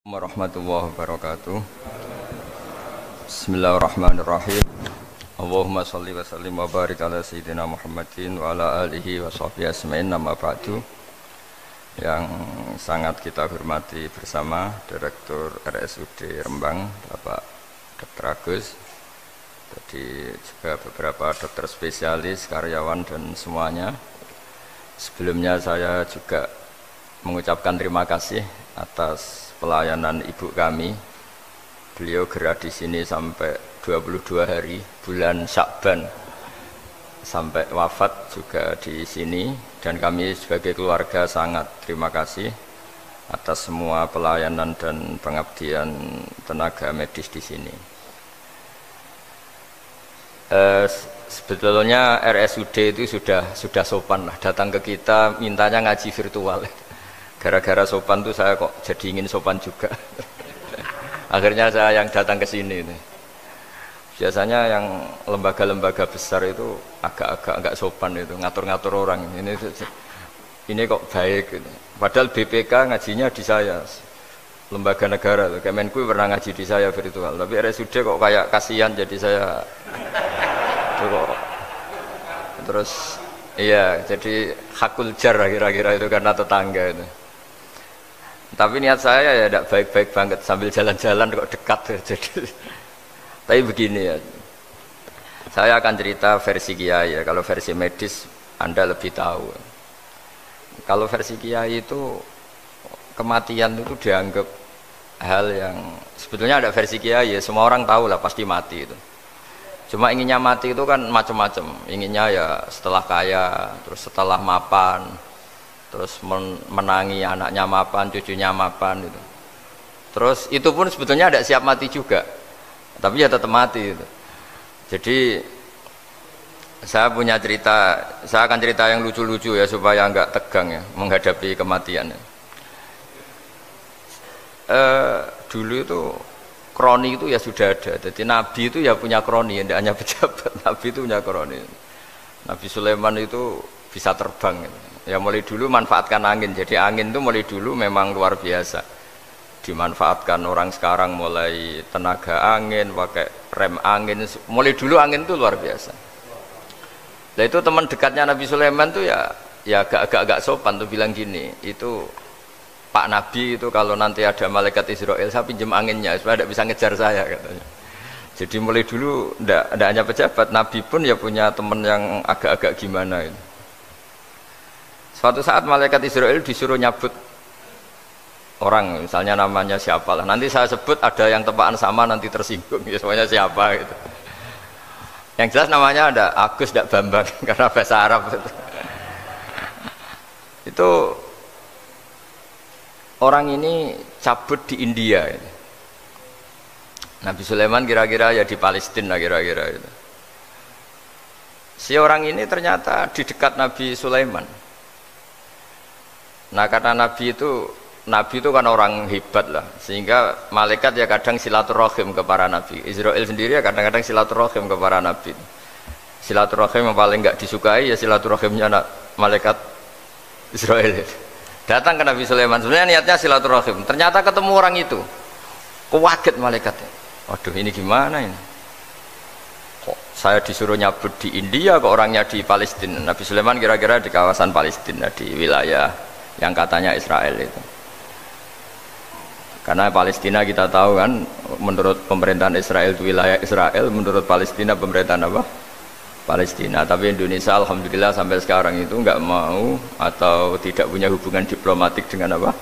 Warahmatullahi wabarakatuh. Bismillahirrahmanirrahim. Allahumma sholli wa sallim wa barik ala sayyidina Muhammadin wa ala alihi wa sahbihi asma'in, nama ba'du. Yang sangat kita hormati bersama Direktur RSUD Rembang, Bapak Dr. Agus. Tadi juga beberapa dokter spesialis, karyawan dan semuanya. Sebelumnya saya juga mengucapkan terima kasih atas pelayanan ibu kami. Beliau gerak di sini sampai 22 hari bulan Syakban sampai wafat juga di sini, dan kami sebagai keluarga sangat terima kasih atas semua pelayanan dan pengabdian tenaga medis di sini. Sebetulnya RSUD itu sudah sopan lah, datang ke kita mintanya ngaji virtual. Gara-gara sopan tuh saya kok jadi ingin sopan juga. Akhirnya saya yang datang ke sini. Biasanya yang lembaga-lembaga besar itu agak-agak enggak sopan itu, ngatur-ngatur orang. Ini kok baik gitu. Padahal BPK ngajinya di saya, lembaga negara. Kemenku pernah ngaji di saya virtual. Tapi RSUD kok kayak kasihan, jadi saya terus iya, jadi hakul jar kira-kira itu karena tetangga itu. Tapi niat saya ya tidak baik-baik banget, sambil jalan-jalan kok dekat jadi. Tapi begini ya, saya akan cerita versi kiai ya. Kalau versi medis Anda lebih tahu. Kalau versi kiai itu kematian itu dianggap hal yang sebetulnya ada versi kiai ya, semua orang tahu lah pasti mati itu. Cuma inginnya mati itu kan macam-macam. Inginnya ya setelah kaya, terus setelah mapan, terus menangi anaknya mapan, cucunya mapan itu. Terus itu pun sebetulnya ada siap mati juga, tapi ya tetap mati itu. Jadi saya punya cerita, saya akan cerita yang lucu-lucu ya supaya enggak tegang ya menghadapi kematian. Dulu itu kroni itu ya sudah ada. Jadi Nabi itu ya punya kroni, tidak hanya pejabat. Nabi itu punya kroni. Nabi Sulaiman itu bisa terbang. Ya mulai dulu manfaatkan angin. Jadi angin itu mulai dulu memang luar biasa. Dimanfaatkan orang sekarang, mulai tenaga angin, pakai rem angin. Mulai dulu angin itu luar biasa. Nah itu teman dekatnya Nabi Sulaiman tuh ya agak sopan tuh bilang gini, itu Pak Nabi itu kalau nanti ada malaikat Israel saya pinjam anginnya supaya tidak bisa ngejar saya katanya. Jadi mulai dulu tidak hanya pejabat, Nabi pun ya punya teman yang agak-agak gimana itu. Suatu saat malaikat Israel disuruh nyabut orang, misalnya namanya siapa lah. Nanti saya sebut ada yang tepaan sama nanti tersinggung, ya semuanya siapa gitu. Yang jelas namanya ada Agus tidak Bambang karena bahasa Arab itu. Orang ini cabut di India. Nabi Sulaiman kira-kira ya di Palestina kira-kira itu. Si orang ini ternyata di dekat Nabi Sulaiman. Nah karena Nabi itu kan orang hebat lah, sehingga malaikat ya kadang silaturahim ke para nabi. Israel sendiri ya kadang-kadang silaturahim ke para nabi. Silaturahim yang paling enggak disukai ya silaturahimnya malaikat Israel. Datang ke Nabi Sulaiman, sebenarnya niatnya silaturahim. Ternyata ketemu orang itu, kaget malaikatnya. Waduh ini gimana ini? Kok saya disuruh nyabut di India, kok orangnya di Palestina? Nabi Sulaiman kira-kira di kawasan Palestina, di wilayah yang katanya Israel itu. Karena Palestina kita tahu kan, menurut pemerintahan Israel itu wilayah Israel, menurut Palestina pemerintahan apa? Palestina. Tapi Indonesia alhamdulillah sampai sekarang itu nggak mau atau tidak punya hubungan diplomatik dengan apa?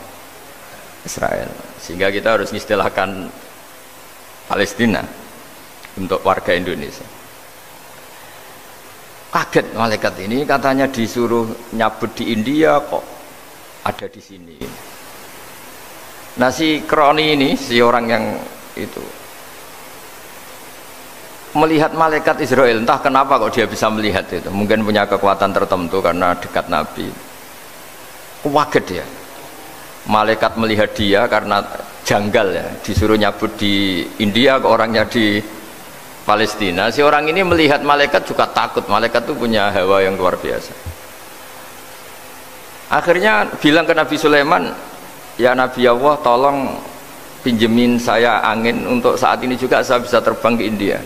Israel. Sehingga kita harus mengistilahkan Palestina untuk warga Indonesia. Kaget malaikat ini, katanya disuruh nyabut di India kok ada di sini. Nah si kroni ini, si orang yang itu melihat malaikat Israel, entah kenapa kok dia bisa melihat itu, mungkin punya kekuatan tertentu karena dekat Nabi. Kaget dia, malaikat melihat dia karena janggal ya, disuruh nyabut di India ke orangnya di Palestina. Si orang ini melihat malaikat juga takut, malaikat itu punya hawa yang luar biasa. Akhirnya bilang ke Nabi Sulaiman, ya Nabi Allah tolong pinjemin saya angin untuk saat ini juga saya bisa terbang ke India.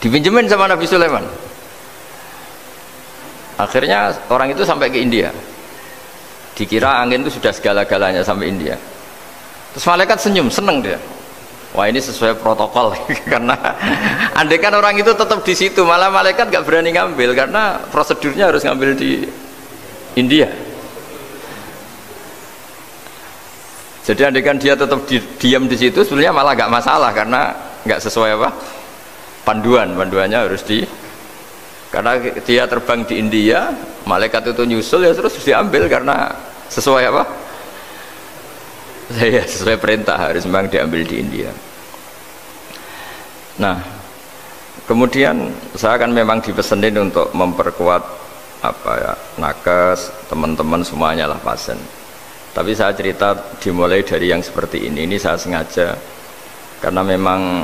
Dipinjemin sama Nabi Sulaiman. Akhirnya orang itu sampai ke India. Dikira angin itu sudah segala-galanya sampai India. Terus malaikat senyum, seneng dia. Wah ini sesuai protokol karena andai kan orang itu tetap di situ, malah malaikat gak berani ngambil karena prosedurnya harus ngambil di India. Jadi andai kan dia tetap diam di situ, sebenarnya malah gak masalah karena gak sesuai apa panduannya harus karena dia terbang di India, malaikat itu nyusul ya terus diambil karena sesuai apa? Saya sesuai perintah harus memang diambil di India. Nah, kemudian saya kan memang dipesenin untuk memperkuat apa ya nakes teman-teman semuanya lah pasien. Tapi saya cerita dimulai dari yang seperti ini saya sengaja karena memang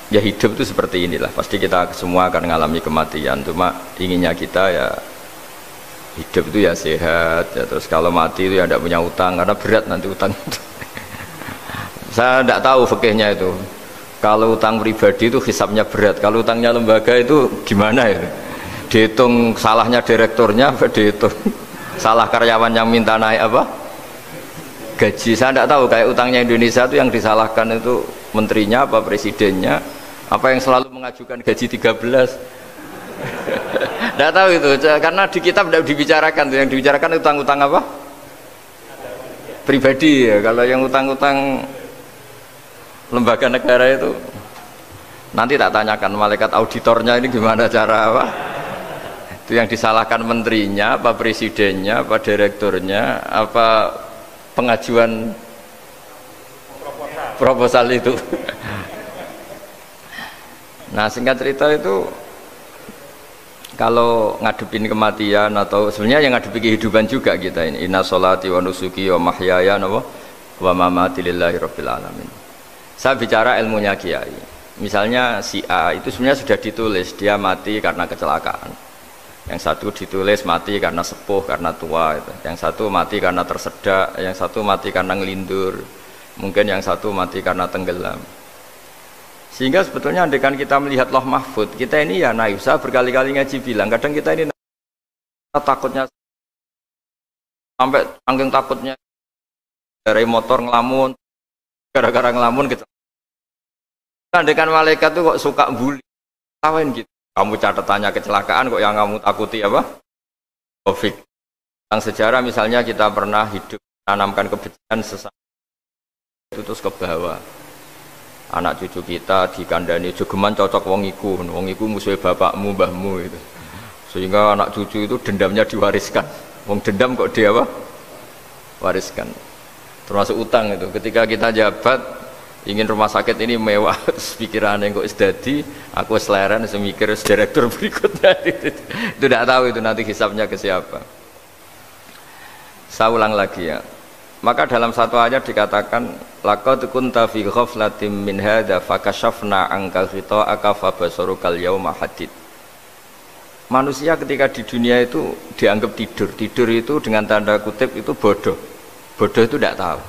ya hidup itu seperti inilah. Pasti kita semua akan mengalami kematian. Cuma inginnya kita ya hidup itu ya sehat ya, terus kalau mati itu ya tidak punya utang karena berat nanti utang itu. Saya tidak tahu fikihnya itu. Kalau utang pribadi itu hisabnya berat, kalau utangnya lembaga itu gimana ya? Dihitung salahnya direkturnya, dihitung salah karyawan yang minta naik apa? Gaji. Saya tidak tahu kayak utangnya Indonesia itu yang disalahkan itu menterinya apa presidennya, apa yang selalu mengajukan gaji 13. Tidak tahu itu, karena di kitab tidak dibicarakan. Yang dibicarakan utang-utang apa? Pribadi ya. Kalau yang utang-utang lembaga negara itu nanti tak tanyakan malaikat auditornya ini gimana cara apa? Itu yang disalahkan menterinya, apa presidennya, apa direkturnya, apa pengajuan proposal itu. Nah singkat cerita itu kalau ngadepin kematian atau sebenarnya yang ngadepi kehidupan juga kita ini inna sholati wa nusuki wa mahyaya wa mamati lillahi rabbil alamin. Saya bicara ilmunya kiai. Misalnya si A itu sebenarnya sudah ditulis dia mati karena kecelakaan. Yang satu ditulis mati karena sepuh, karena tua itu. Yang satu mati karena tersedak, yang satu mati karena ngelindur. Mungkin yang satu mati karena tenggelam. Sehingga sebetulnya andaikan kita melihat Lauh Mahfud, kita ini ya naif. Saya berkali-kali ngaji bilang, kadang kita ini takutnya sampai angking takutnya dari motor ngelamun, gara-gara ngelamun gitu. Andaikan malaikat tuh kok suka bully, tawain gitu. Kamu catatannya kecelakaan kok yang kamu takuti apa? Covid. Tentang sejarah misalnya kita pernah hidup menanamkan kebencian sesama itu terus ke bawah. Anak cucu kita dikandani jogeman cocok wong iku musuh bapakmu, mbahmu itu. Sehingga anak cucu itu dendamnya diwariskan. Wong dendam kok dia apa? Wariskan. Termasuk utang itu. Ketika kita jabat ingin rumah sakit ini mewah, pikirannya kok isdadi, aku seleren semikir direktur berikutnya itu tidak tahu itu nanti hisabnya ke siapa. Saya ulang lagi ya. Maka dalam satu ayat dikatakan laqad kunta fi ghaflatin min hadza fakashafna anka ghita'aka fabasarukal yauma hadid. Manusia ketika di dunia itu dianggap tidur itu dengan tanda kutip itu bodoh itu tidak tahu.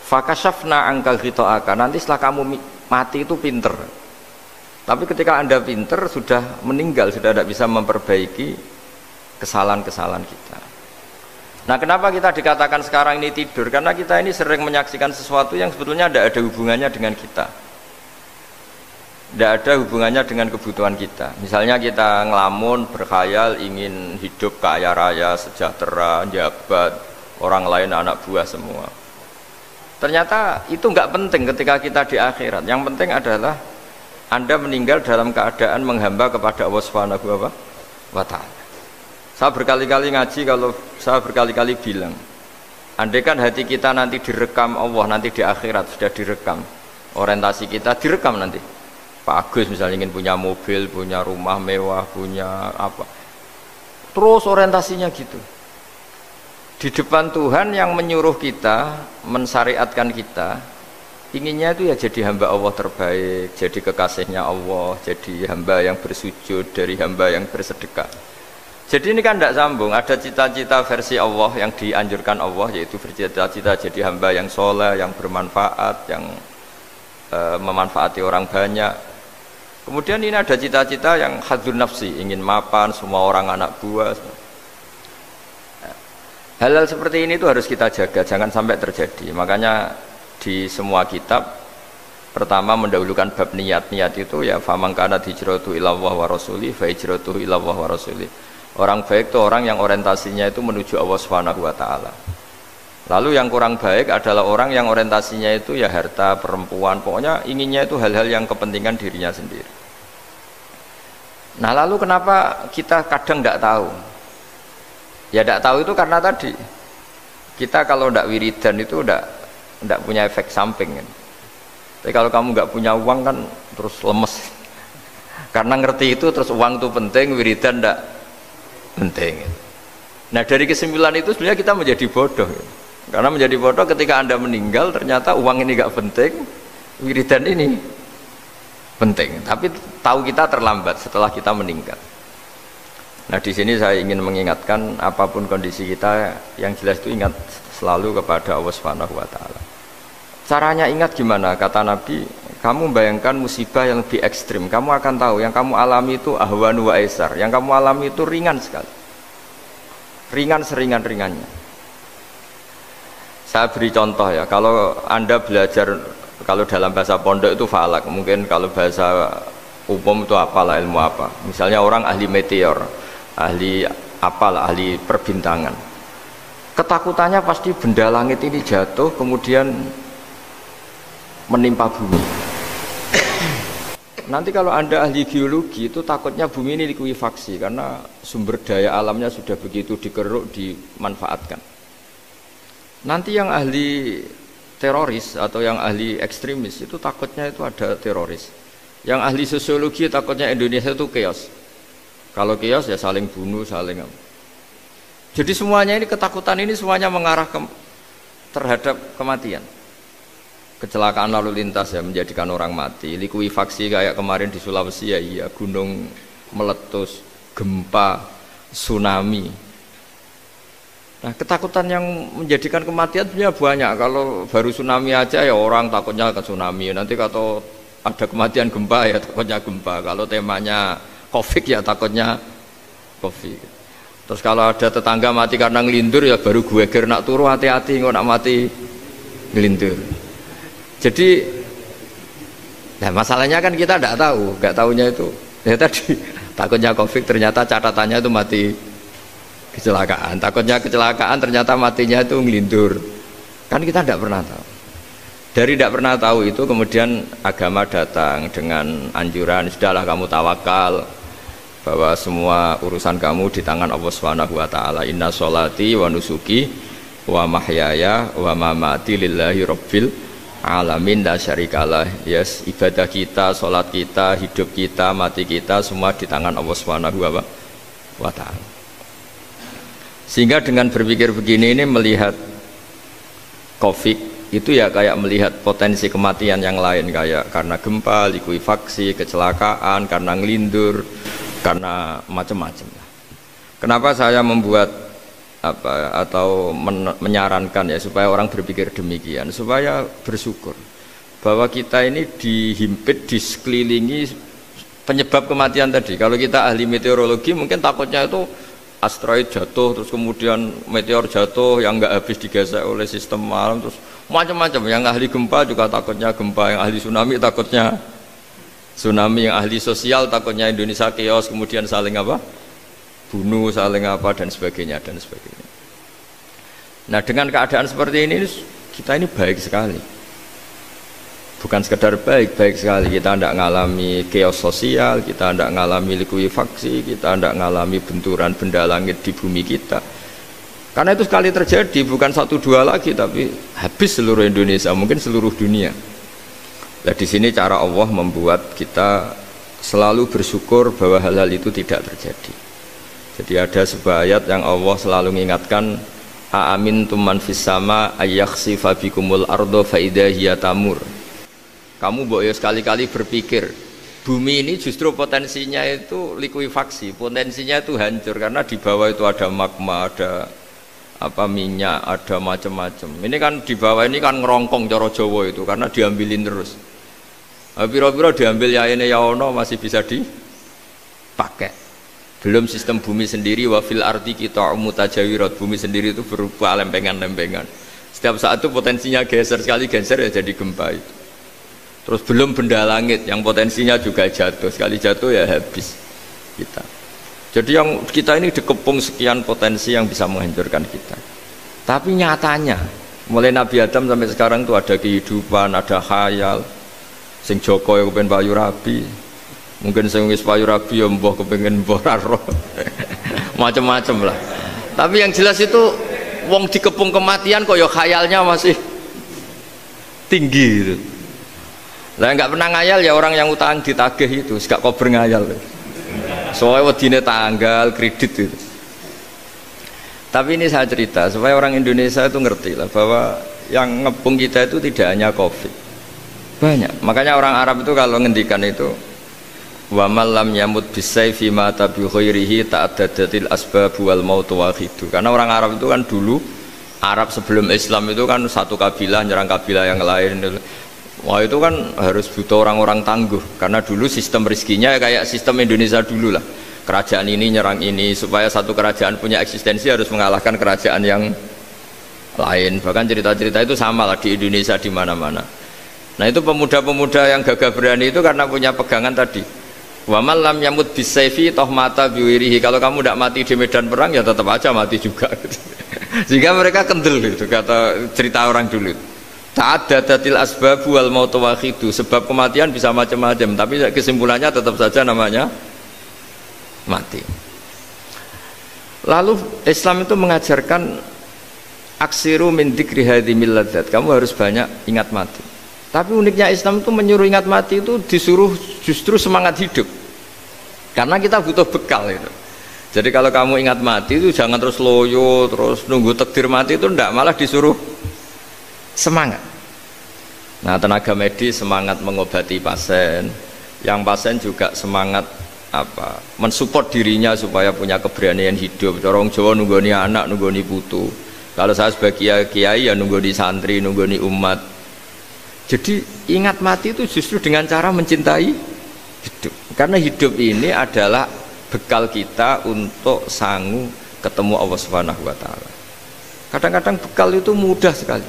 Fakashafna angkal ghita'aka, nanti setelah kamu mati itu pinter. Tapi ketika anda pinter sudah meninggal, sudah tidak bisa memperbaiki kesalahan-kesalahan kita. Nah kenapa kita dikatakan sekarang ini tidur? Karena kita ini sering menyaksikan sesuatu yang sebetulnya tidak ada hubungannya dengan kita, tidak ada hubungannya dengan kebutuhan kita. Misalnya kita ngelamun, berkhayal, ingin hidup kaya raya, sejahtera, jabat, orang lain anak buah semua. Ternyata itu nggak penting ketika kita di akhirat. Yang penting adalah Anda meninggal dalam keadaan menghamba kepada Allah Subhanahu wa Ta'ala. Saya berkali-kali ngaji, kalau saya berkali-kali bilang, andaikan hati kita nanti direkam Allah, nanti di akhirat sudah direkam, orientasi kita direkam nanti. Pak Agus misalnya ingin punya mobil, punya rumah mewah, punya apa, terus orientasinya gitu. Di depan Tuhan yang menyuruh kita, mensyariatkan kita, inginnya itu ya jadi hamba Allah terbaik, jadi kekasihnya Allah, jadi hamba yang bersujud, dari hamba yang bersedekah. Jadi ini kan tidak sambung. Ada cita-cita versi Allah yang dianjurkan Allah, yaitu bercita-cita jadi hamba yang soleh, yang bermanfaat, yang memanfaati orang banyak. Kemudian ini ada cita-cita yang hadzun nafsi, ingin mapan semua orang anak buah. Hal-hal seperti ini itu harus kita jaga, jangan sampai terjadi. Makanya di semua kitab pertama mendahulukan bab niat. Niat itu ya faman kana hijratu ilallah wa rasuli fa hijratuhu ilallah wa rasuli. Orang baik itu orang yang orientasinya itu menuju Allah Subhanahu wa taala. Lalu yang kurang baik adalah orang yang orientasinya itu ya harta, perempuan, pokoknya inginnya itu hal-hal yang kepentingan dirinya sendiri. Nah, lalu kenapa kita kadang tidak tahu? Ya tidak tahu itu karena tadi kita kalau tidak wiridan itu tidak punya efek samping kan. Tapi kalau kamu nggak punya uang kan terus lemes. Karena ngerti itu terus uang itu penting, wiridan tidak penting. Nah, dari kesimpulan itu sebenarnya kita menjadi bodoh. Karena menjadi bodoh ketika Anda meninggal ternyata uang ini nggak penting, wiridan ini penting. Tapi tahu kita terlambat setelah kita meninggal. Nah, di sini saya ingin mengingatkan apapun kondisi kita, yang jelas itu ingat selalu kepada Allah Subhanahu wa taala. Caranya ingat gimana? Kata Nabi, kamu bayangkan musibah yang lebih ekstrim, kamu akan tahu yang kamu alami itu ahwanu wa aisar, yang kamu alami itu ringan sekali. Ringan seringan-ringannya. Saya beri contoh ya, kalau Anda belajar, kalau dalam bahasa pondok itu falak, mungkin kalau bahasa umum itu apalah, ilmu apa. Misalnya orang ahli meteor, ahli apalah, ahli perbintangan. Ketakutannya pasti benda langit ini jatuh kemudian menimpa bumi. Nanti kalau Anda ahli geologi itu takutnya bumi ini likuifaksi karena sumber daya alamnya sudah begitu dikeruk, dimanfaatkan. Nanti yang ahli teroris atau yang ahli ekstremis itu takutnya itu ada teroris. Yang ahli sosiologi takutnya Indonesia itu chaos. Kalau chaos ya saling bunuh, saling apa. Jadi semuanya ini ketakutan ini semuanya mengarah terhadap kematian. Kecelakaan lalu lintas ya menjadikan orang mati. Likuifaksi kayak kemarin di Sulawesi ya iya, gunung meletus, gempa, tsunami. Nah, ketakutan yang menjadikan kematian sebenarnya banyak. Kalau baru tsunami aja ya orang takutnya ke tsunami. Nanti kalau ada kematian gempa ya takutnya gempa. Kalau temanya Covid ya takutnya Covid. Terus kalau ada tetangga mati karena ngelindur ya baru gue ger nak turu hati-hati nggak nak mati ngelindur. Jadi, nah masalahnya kan kita tidak tahu, nggak tahunya itu. Ya tadi takutnya Covid ternyata catatannya itu mati kecelakaan, takutnya kecelakaan ternyata matinya itu ngelindur. Kan kita tidak pernah tahu. Dari tidak pernah tahu itu kemudian agama datang dengan anjuran sudahlah kamu tawakal bahwa semua urusan kamu di tangan Allah Subhanahu wa taala. Inna sholati wa nusuki wa mahyaya wa mamati lillahi rabbil alamin la syarikalah. Yes, ibadah kita, sholat kita, hidup kita, mati kita semua di tangan Allah Subhanahu wa taala. Sehingga dengan berpikir begini ini melihat Covid itu ya kayak melihat potensi kematian yang lain, kayak karena gempa, likuifaksi, kecelakaan, karena ngelindur, karena macam-macam. Kenapa saya membuat atau menyarankan ya supaya orang berpikir demikian, supaya bersyukur bahwa kita ini dihimpit, disekelilingi penyebab kematian tadi. Kalau kita ahli meteorologi mungkin takutnya itu asteroid jatuh, terus kemudian meteor jatuh yang nggak habis digesek oleh sistem alam, terus macam-macam. Yang ahli gempa juga takutnya gempa, yang ahli tsunami takutnya tsunami, yang ahli sosial takutnya Indonesia chaos, kemudian saling apa? Bunuh, saling apa dan sebagainya dan sebagainya. Nah, dengan keadaan seperti ini kita ini baik sekali. Bukan sekedar baik, baik sekali. Kita tidak mengalami chaos sosial, kita tidak mengalami likuifaksi, kita tidak mengalami benturan benda langit di bumi kita. Karena itu sekali terjadi, bukan 1-2 lagi, tapi habis seluruh Indonesia, mungkin seluruh dunia. Nah, di sini cara Allah membuat kita selalu bersyukur bahwa hal-hal itu tidak terjadi. Jadi ada sebuah ayat yang Allah selalu mengingatkan, a'amintum man fis sama ayyakhsifa bikumul ardo fa idza hiya tamur. Kamu boleh sekali-kali berpikir Bumi ini justru potensinya itu likuifaksi, potensinya itu hancur karena di bawah itu ada magma, ada apa minyak, ada macam-macam. Ini kan di bawah ini kan ngerongkong cara Jawa itu karena diambilin terus. Piro-piro diambil ya ini ya ono masih bisa dipakai. Belum sistem bumi sendiri wafil arti kita mutajawirat, bumi sendiri itu berupa lempengan-lempengan. Setiap saat itu potensinya geser, sekali geser ya jadi gempa itu. Terus belum benda langit yang potensinya juga jatuh, sekali jatuh ya habis kita. Jadi yang kita ini dikepung sekian potensi yang bisa menghancurkan kita. Tapi nyatanya mulai Nabi Adam sampai sekarang itu ada kehidupan, ada khayal. Sing Joko ya kepengen payu rabi, mungkin sing wis payu rabi ya mbah kepengen mbah roh. Macam-macam lah. Tapi yang jelas itu wong dikepung kematian kok ya khayalnya masih tinggi gitu. Lah nggak pernah ngayal ya orang yang utang ditagih itu, gak kober ngayal. Soalnya wedine tanggal kredit itu. Tapi ini saya cerita supaya orang Indonesia itu ngerti lah bahwa yang ngepung kita itu tidak hanya Covid, banyak. Makanya orang Arab itu kalau ngendikan itu wa man lam yamut bisayfi mata bi khairihi ta'addadatil asbab wal maut wahidu. Karena orang Arab itu kan dulu Arab sebelum Islam itu kan satu kabilah nyerang kabilah yang lain. Wah itu kan harus butuh orang-orang tangguh karena dulu sistem rezekinya kayak sistem Indonesia dulu lah. Kerajaan ini nyerang ini supaya satu kerajaan punya eksistensi harus mengalahkan kerajaan yang lain. Bahkan cerita-cerita itu sama lah di Indonesia di mana-mana. Nah itu pemuda-pemuda yang gagah berani itu karena punya pegangan tadi. Wa man lam yamut bisayfi toh mata biwirihi. Kalau kamu tidak mati di medan perang ya tetap aja mati juga. Sehingga mereka kendel gitu kata cerita orang dulu. Ta'addadatil asbab wal maut wahidu. Sebab kematian bisa macam-macam, tapi kesimpulannya tetap saja namanya mati. Lalu Islam itu mengajarkan aksiru min dzikri hadhimil ladzat. Kamu harus banyak ingat mati. Tapi uniknya Islam itu menyuruh ingat mati itu disuruh justru semangat hidup. Karena kita butuh bekal itu. Jadi kalau kamu ingat mati itu jangan terus loyo, terus nunggu takdir mati itu enggak, malah disuruh semangat. Nah tenaga medis semangat mengobati pasien, yang pasien juga semangat apa mensupport dirinya supaya punya keberanian hidup. Corong Jawa nunggoni anak, nunggoni putu. Kalau saya sebagai kiai ya nunggoni santri, nunggoni umat. Jadi ingat mati itu justru dengan cara mencintai hidup. Karena hidup ini adalah bekal kita untuk sanggup ketemu Allah Subhanahu wa taala. Kadang-kadang bekal itu mudah sekali.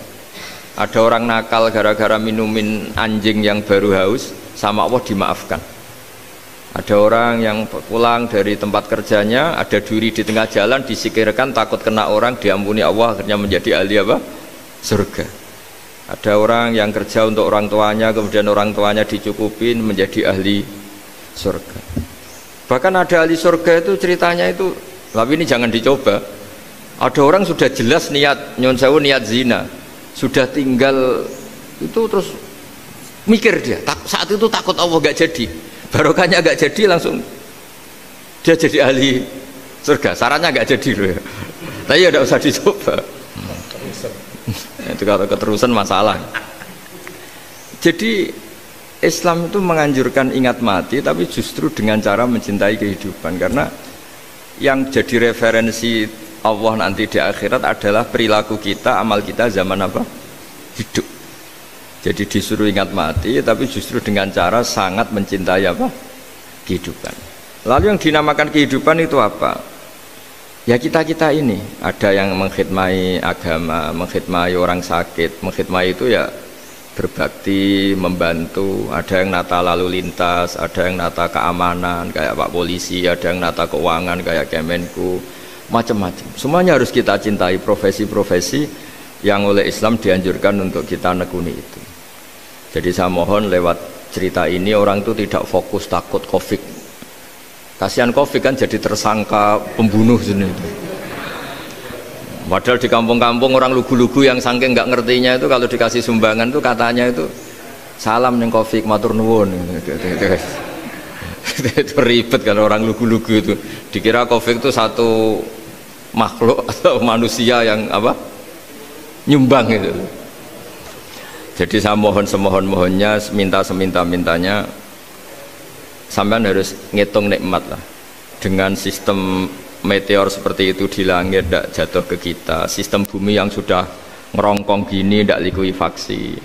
Ada orang nakal gara-gara minumin anjing yang baru haus, sama Allah dimaafkan. Ada orang yang pulang dari tempat kerjanya, ada duri di tengah jalan, disikirkan takut kena orang, diampuni Allah, akhirnya menjadi ahli apa? Surga. Ada orang yang kerja untuk orang tuanya, kemudian orang tuanya dicukupin menjadi ahli surga. Bahkan ada ahli surga itu ceritanya itu, tapi ini jangan dicoba. Ada orang sudah jelas niat nyon sewu, niat zina, sudah tinggal itu terus mikir dia saat itu takut Allah gak jadi, barokahnya gak jadi, langsung dia jadi ahli surga. Sarannya gak jadi loh ya, tapi ya tidak usah dicoba. Itu kalau keterusan masalah. Jadi Islam itu menganjurkan ingat mati, tapi justru dengan cara mencintai kehidupan. Karena yang jadi referensi Allah nanti di akhirat adalah perilaku kita, amal kita zaman apa? Hidup. Jadi disuruh ingat mati, tapi justru dengan cara sangat mencintai apa? Kehidupan. Lalu yang dinamakan kehidupan itu apa? Ya kita-kita ini. Ada yang mengkhidmati agama, mengkhidmati orang sakit, mengkhidmati itu ya berbakti, membantu. Ada yang nata lalu lintas, ada yang nata keamanan kayak Pak Polisi, ada yang nata keuangan kayak Kemenku, macam-macam. Semuanya harus kita cintai, profesi-profesi yang oleh Islam dianjurkan untuk kita nekuni itu. Jadi saya mohon lewat cerita ini orang itu tidak fokus takut Covid. Kasihan Covid kan jadi tersangka pembunuh sini. Padahal di kampung-kampung orang lugu-lugu yang saking nggak ngertinya itu kalau dikasih sumbangan itu katanya itu salam yang Covid matur nuwun. Itu ribet kan orang lugu-lugu itu. Dikira Covid itu satu makhluk atau manusia yang apa? Nyumbang itu. Jadi saya mohon semohon-mohonnya, minta seminta-mintanya sampean harus ngitung nikmat lah. Dengan sistem meteor seperti itu di langit tidak jatuh ke kita, sistem bumi yang sudah ngerongkong gini tidak likuifaksi,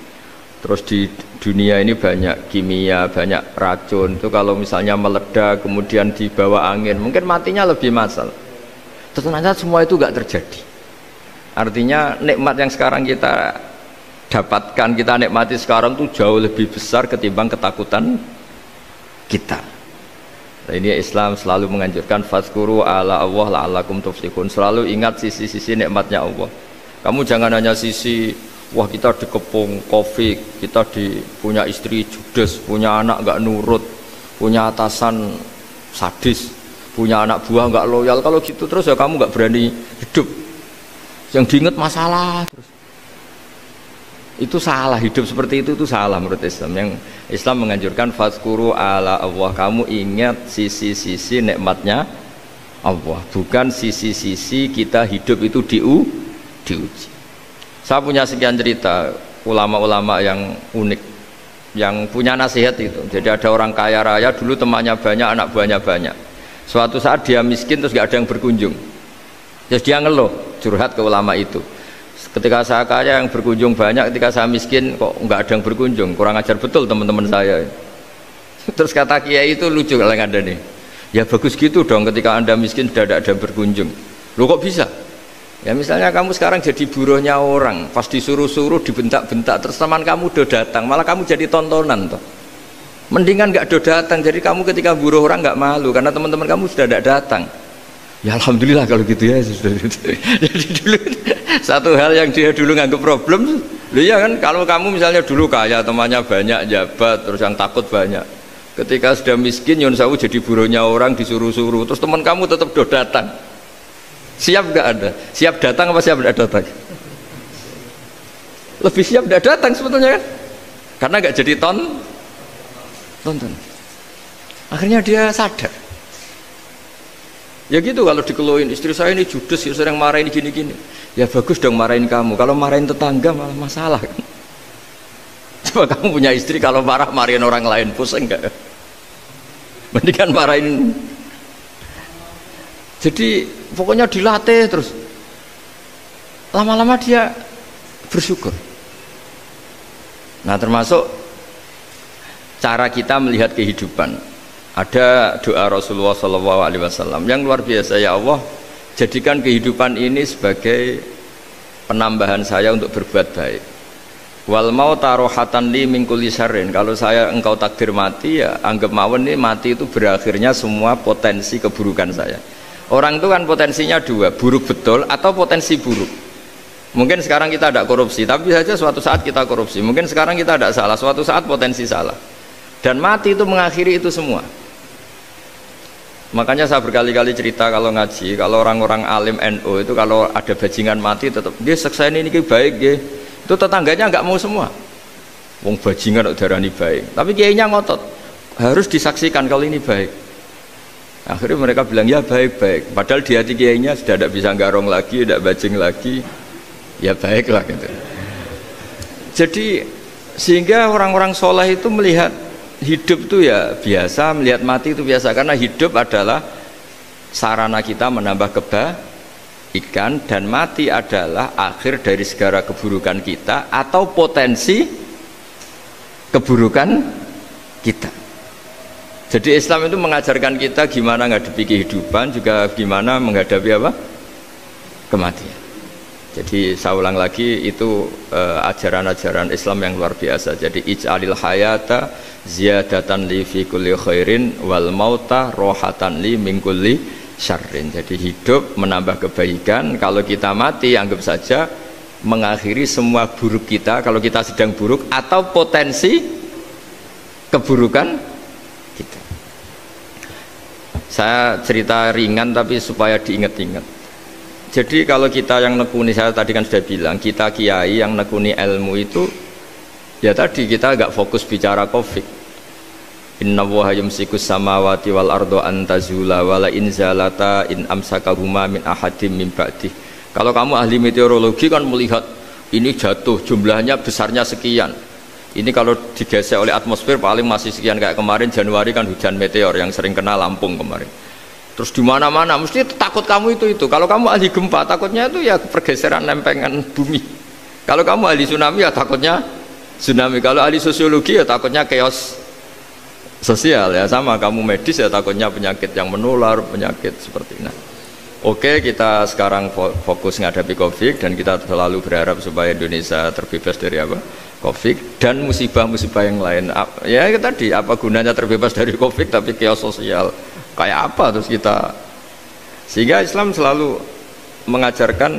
terus di dunia ini banyak kimia, banyak racun, itu kalau misalnya meledak kemudian dibawa angin mungkin matinya lebih massal. Ternyata semua itu nggak terjadi. Artinya nikmat yang sekarang kita dapatkan, kita nikmati sekarang itu jauh lebih besar ketimbang ketakutan kita. Nah, ini Islam selalu menganjurkan fadzkuru ala Allah la'allakum tuflihun. Selalu ingat sisi-sisi nikmatnya Allah. Kamu jangan hanya sisi wah kita dikepung Covid, kita punya istri judes, punya anak nggak nurut, punya atasan sadis, punya anak buah nggak loyal. Kalau gitu terus ya kamu nggak berani hidup. Yang diingat masalah terus. Itu salah, hidup seperti itu salah menurut Islam. Yang Islam menganjurkan fadzkuru ala Allah, kamu ingat sisi-sisi nikmatnya Allah, bukan sisi-sisi kita hidup itu diuji. Saya punya sekian cerita ulama-ulama yang unik, yang punya nasihat itu. Jadi ada orang kaya raya dulu temannya banyak, anak buahnya banyak. Suatu saat dia miskin terus gak ada yang berkunjung. Terus dia ngeluh, curhat ke ulama itu. Ketika saya kaya yang berkunjung banyak, ketika saya miskin kok nggak ada yang berkunjung, kurang ajar betul teman-teman saya. Terus kata kiai itu lucu kalau ada nih, ya bagus gitu dong ketika anda miskin sudah ada yang berkunjung. Loh kok bisa? Ya misalnya kamu sekarang jadi buruhnya orang, pas disuruh-suruh dibentak-bentak, terus teman kamu udah datang, malah kamu jadi tontonan toh. Mendingan nggak udah datang, jadi kamu ketika buruh orang nggak malu karena teman-teman kamu sudah tidak datang. Ya alhamdulillah kalau gitu ya. Jadi dulu satu hal yang dia dulu nganggap problem, loh ya kan, kalau kamu misalnya dulu kaya, temannya banyak, jabat, terus yang takut banyak. Ketika sudah miskin, Yun Sawu jadi buruhnya orang, disuruh-suruh, terus teman kamu tetap do datang. Siap nggak ada? Siap datang apa siap tidak datang? Lebih siap tidak datang sebetulnya kan? Karena nggak jadi tonton. Akhirnya dia sadar. Ya gitu, kalau dikeluhin istri saya ini judes, ya sering marahin gini-gini. Ya bagus dong marahin kamu, kalau marahin tetangga malah masalah kan. Coba kamu punya istri kalau marahin orang lain, pusing enggak? Mendingan marahin. Jadi pokoknya dilatih terus. Lama-lama dia bersyukur. Nah termasuk cara kita melihat kehidupan. Ada doa Rasulullah SAW yang luar biasa, ya Allah jadikan kehidupan ini sebagai penambahan saya untuk berbuat baik. Wal mauta rohatan li min kulli syarrin, kalau saya engkau takdir mati ya anggap mawon ini mati itu berakhirnya semua potensi keburukan saya. Orang itu kan potensinya dua, buruk betul atau potensi buruk. Mungkin sekarang kita tidak korupsi, tapi saja suatu saat kita korupsi. Mungkin sekarang kita tidak salah, suatu saat potensi salah. Dan mati itu mengakhiri itu semua. Makanya saya berkali-kali cerita kalau ngaji, kalau orang-orang alim NU itu kalau ada bajingan mati tetap dia seksain ini baik dia. Itu tetangganya nggak mau semua. Wong bajingan darani baik, tapi kiainya ngotot harus disaksikan kalau ini baik. Akhirnya mereka bilang ya baik-baik, padahal di hati kiainya sudah tidak bisa garong lagi, tidak bajing lagi, ya baiklah gitu. Jadi sehingga orang-orang soleh itu melihat hidup itu ya biasa, melihat mati itu biasa, karena hidup adalah sarana kita menambah kebaikan dan mati adalah akhir dari segala keburukan kita atau potensi keburukan kita. Jadi Islam itu mengajarkan kita gimana menghadapi kehidupan, juga gimana menghadapi apa? Kematian. Jadi saya ulang lagi, itu ajaran-ajaran Islam yang luar biasa. Jadi ij'alil hayata ziyadatan li fi kulli khairin wal mauta rohatan li min kulli syarrin. Jadi hidup menambah kebaikan, kalau kita mati anggap saja mengakhiri semua buruk kita kalau kita sedang buruk atau potensi keburukan kita. Saya cerita ringan tapi supaya diingat-ingat. Jadi kalau kita yang nekuni, saya tadi kan sudah bilang, kita kiai yang nekuni ilmu itu ya tadi kita agak fokus bicara Covid. Inna waha yumsikus samawati wal ardo antazula wala in zalata in amsakahuma min ahadim min ba'dih. Kalau kamu ahli meteorologi kan melihat ini jatuh jumlahnya besarnya sekian, Ini kalau digesek oleh atmosfer paling masih sekian, kayak kemarin Januari kan hujan meteor yang sering kena Lampung kemarin. Terus di mana-mana mesti takut kamu itu. Kalau kamu ahli gempa takutnya itu ya pergeseran lempengan bumi. Kalau kamu ahli tsunami ya takutnya tsunami. Kalau ahli sosiologi ya takutnya chaos sosial ya, sama kamu medis ya takutnya penyakit yang menular, penyakit seperti ini. Oke, kita sekarang fokus menghadapi Covid dan kita selalu berharap supaya Indonesia terbebas dari apa? Covid dan musibah-musibah yang lain. Ya tadi, apa gunanya terbebas dari Covid tapi chaos sosial kayak apa terus kita? Sehingga Islam selalu mengajarkan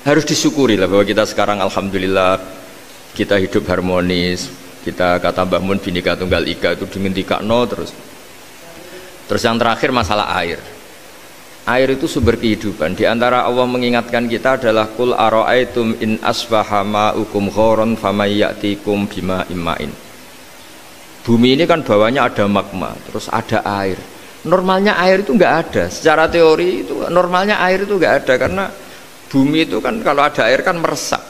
harus disyukuri lah bahwa kita sekarang alhamdulillah kita hidup harmonis. Kita kata Mbah Mun Bhinneka Tunggal Ika itu dingendikakno terus. Terus yang terakhir masalah air. Air itu sumber kehidupan. Di antara Allah mengingatkan kita adalah kul ara'aitum in asbaha ma'ukum ghoron famayyatikum bima immain. Bumi ini kan bawahnya ada magma, terus ada air. Normalnya air itu nggak ada. Secara teori itu normalnya air itu nggak ada karena bumi itu kan kalau ada air kan meresap.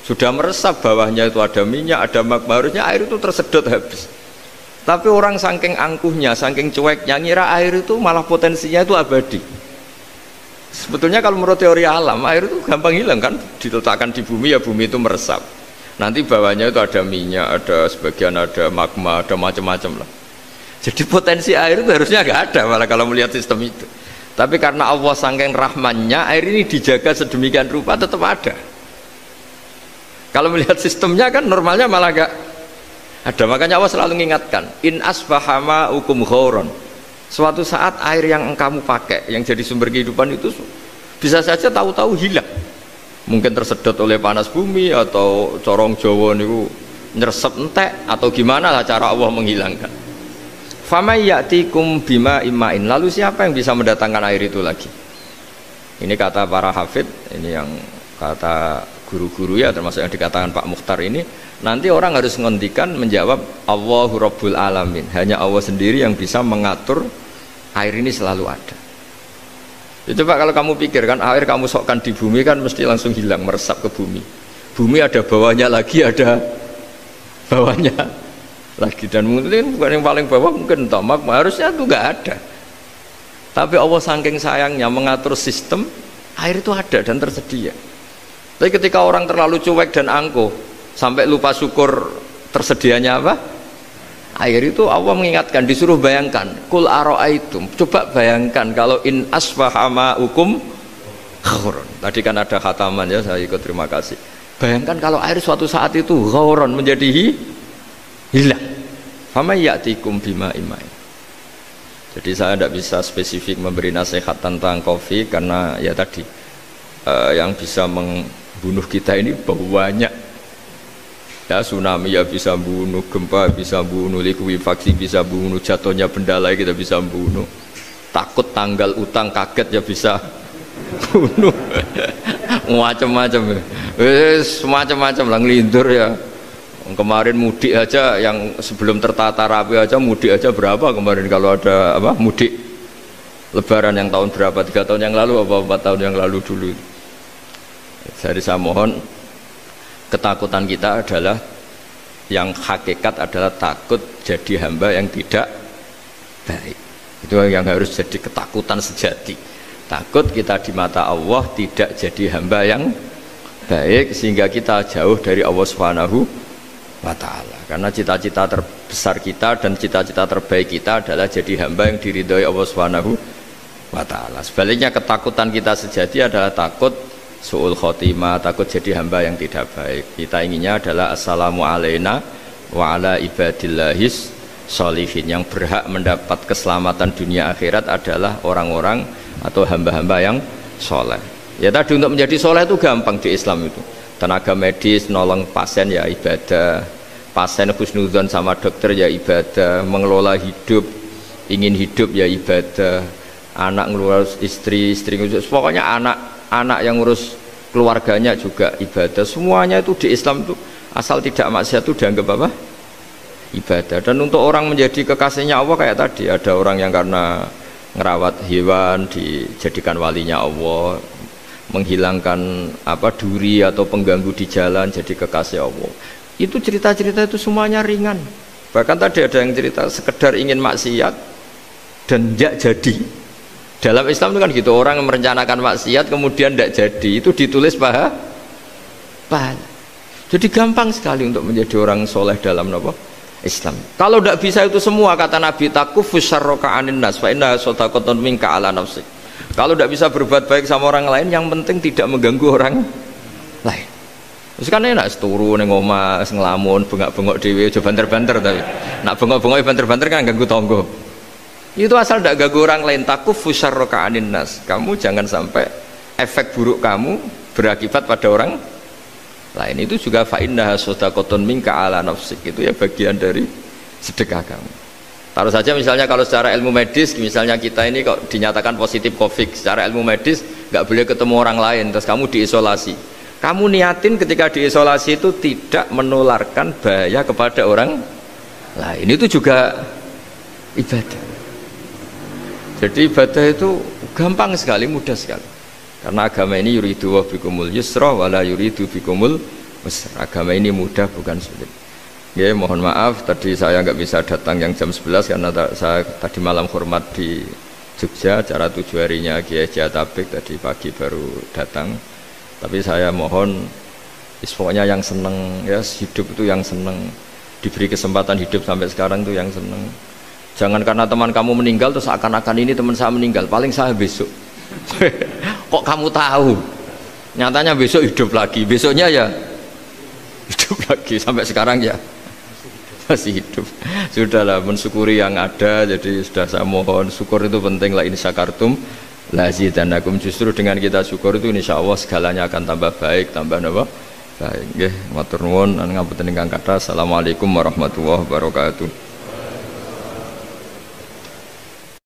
Sudah meresap bawahnya itu ada minyak, ada magma, harusnya air itu tersedot habis. Tapi orang saking angkuhnya, saking cueknya ngira air itu malah potensinya itu abadi. Sebetulnya kalau menurut teori alam air itu gampang hilang kan, diletakkan di bumi ya bumi itu meresap. Nanti bawahnya itu ada minyak, ada sebagian ada magma, ada macam-macam lah. Jadi potensi air itu harusnya nggak ada malah kalau melihat sistem itu. Tapi karena Allah saking rahmannya air ini dijaga sedemikian rupa tetap ada. Kalau melihat sistemnya kan normalnya malah nggak ada. Makanya Allah selalu mengingatkan in asbahama ukum ghoron, suatu saat air yang kamu pakai yang jadi sumber kehidupan itu bisa saja tahu-tahu hilang, mungkin tersedot oleh panas bumi atau corong Jawa niku nyeresep entek atau gimana lah cara Allah menghilangkan. Famayyatikum bima immain, lalu siapa yang bisa mendatangkan air itu lagi? Ini kata para hafidh, ini yang kata guru-guru ya, termasuk yang dikatakan Pak Mukhtar ini. Nanti orang harus ngendikan menjawab Allahu Rabbul Alamin, hanya Allah sendiri yang bisa mengatur air ini selalu ada. Itu Pak, kalau kamu pikir kan air kamu sokkan di bumi kan mesti langsung hilang, meresap ke bumi. Bumi ada bawahnya lagi, ada bawahnya lagi, dan mungkin bukan yang paling bawah mungkin tomak, harusnya itu nggak ada. Tapi Allah saking sayangnya mengatur sistem air itu ada dan tersedia. Tapi ketika orang terlalu cuek dan angkuh sampai lupa syukur tersedianya apa? Air itu Allah mengingatkan, disuruh bayangkan, kul ara'aitum, coba bayangkan kalau in asfahama ukum ghoron. Tadi kan ada khataman ya, saya ikut, terima kasih. Bayangkan kalau air suatu saat itu ghoron menjadi hilang. Fama ya'tikum bima imai. Jadi saya tidak bisa spesifik memberi nasihat tentang Covid karena ya tadi yang bisa membunuh kita ini banyak. Ya, tsunami ya bisa bunuh, gempa bisa bunuh, likuifaksi bisa bunuh, jatuhnya benda lain kita bisa bunuh, takut tanggal utang kaget ya bisa bunuh, macam-macam, semacam-macam lah, ngelindur ya. Kemarin mudik aja yang sebelum tertata rapi aja, mudik aja berapa kemarin kalau ada apa mudik Lebaran yang tahun berapa, 3 tahun yang lalu apa 4 tahun yang lalu dulu. Jadi saya mohon, ketakutan kita adalah yang hakikat adalah takut jadi hamba yang tidak baik. Itu yang harus jadi ketakutan sejati. Takut kita di mata Allah tidak jadi hamba yang baik sehingga kita jauh dari Allah Subhanahu wa ta'ala. Karena cita-cita terbesar kita dan cita-cita terbaik kita adalah jadi hamba yang diridhoi Allah Subhanahu wa ta'ala. Sebaliknya ketakutan kita sejati adalah takut su'ul khotimah, takut jadi hamba yang tidak baik. Kita inginnya adalah assalamu alaina wa ala ibadillahis sholihin. Yang berhak mendapat keselamatan dunia akhirat adalah orang-orang atau hamba-hamba yang soleh. Ya tadi, untuk menjadi soleh itu gampang di Islam itu. Tenaga medis nolong pasien ya ibadah, pasien husnudzon sama dokter ya ibadah, mengelola hidup, ingin hidup ya ibadah, anak ngurus istri, istri ngurus, pokoknya anak yang ngurus keluarganya juga ibadah. Semuanya itu di Islam itu asal tidak maksiat itu dianggap apa? Ibadah. Dan untuk orang menjadi kekasihnya Allah kayak tadi, ada orang yang karena ngerawat hewan dijadikan walinya Allah, menghilangkan apa duri atau pengganggu di jalan jadi kekasih Allah. Itu cerita-cerita itu semuanya ringan. Bahkan tadi ada yang cerita sekedar ingin maksiat dan tidak jadi. Dalam Islam itu kan gitu, orang yang merencanakan maksiat kemudian tidak jadi, itu ditulis pahala. Jadi gampang sekali untuk menjadi orang soleh dalam Islam. Kalau tidak bisa itu semua, kata Nabi, takufus syarroka anin nas fa inna sodaqatun minka ala nafsik. Kalau tidak bisa berbuat baik sama orang lain, yang penting tidak mengganggu orang lain. Terus kan enak turu ning omah ngelamun bengak-bengok dhewe aja banter-banter, tapi nak bengok-bengok banter-banter kan ganggu tangga. Itu asal tidak ganggu orang lain. Takufus syarroka anin nas. Kamu jangan sampai efek buruk kamu berakibat pada orang lain. Itu juga fa innaha shadaqatun minka ala nafsik, itu ya bagian dari sedekah kamu. Taruh saja misalnya kalau secara ilmu medis, misalnya kita ini kok dinyatakan positif COVID, secara ilmu medis nggak boleh ketemu orang lain, terus kamu diisolasi. Kamu niatin ketika diisolasi itu tidak menularkan bahaya kepada orang lain, itu juga ibadah. Jadi ibadah itu gampang sekali, mudah sekali. Karena agama ini yuridu wa bikumul yusra wala yuridu bikumul usra. Agama ini mudah, bukan sulit. Ya, mohon maaf tadi saya nggak bisa datang yang jam 11 karena saya tadi malam hormat di Jogja, acara 7 harinya Kiai Jatabek, tadi pagi baru datang. Tapi saya mohon pokoknya yang seneng ya, hidup itu yang seneng, diberi kesempatan hidup sampai sekarang itu yang seneng. Jangan karena teman kamu meninggal terus akan-akan ini teman saya meninggal, paling saya besok. Kok kamu tahu? Nyatanya besok hidup lagi, besoknya ya hidup lagi, sampai sekarang ya masih hidup. Sudahlah, mensyukuri yang ada. Jadi sudah saya mohon, syukur itu penting. La in syakartum lazidanakum. Justru dengan kita syukur itu insya Allah segalanya akan tambah baik, tambah baik. Nggih, matur nuwun, ngapunten ingkang kathah. Assalamualaikum warahmatullahi wabarakatuh.